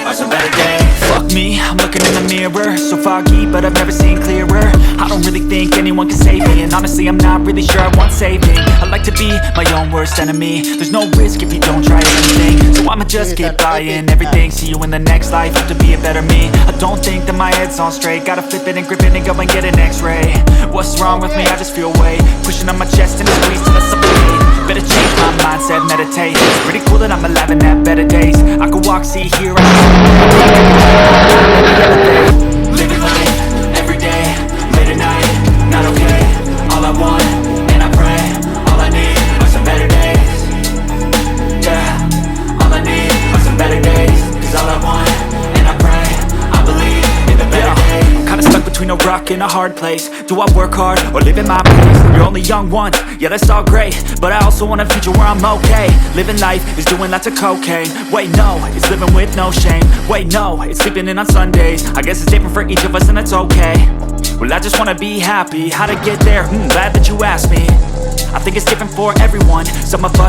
are some better days. Fuck me, I'm looking in the mirror, so foggy, but I've never seen clearer. I don't really think anyone can save me, and honestly I'm not really sure I want saving. I like to be my own worst enemy. There's no risk if you don't try anything, so I'ma just keep buying everything. See you in the next life, have to be a better me. I don't think that my head's on straight, gotta flip it and grip it and go and get an x-ray. What's wrong with me? I just feel weight pushing on my chest and I squeeze till I suffocate. Better change my mindset, meditate. It's pretty cool that I'm alive and have better days. I could walk, see, hear, living life, every day, late at night, not okay. All I want, and I pray, all I need are some better days. Yeah, all I need are some better days. Cause all I want, and I pray, I believe in the better days. Kinda stuck between a rock and a hard place. Do I work hard or live in my pace? You're only young once, yeah that's all great, but I also want a future where I'm okay. Living life is doing lots of cocaine. Wait no, it's living with no shame. Wait no, it's sleeping in on Sundays. I guess it's different for each of us and that's okay. Well I just wanna be happy. How to get there? Glad that you asked me. I think it's different for everyone. Some of us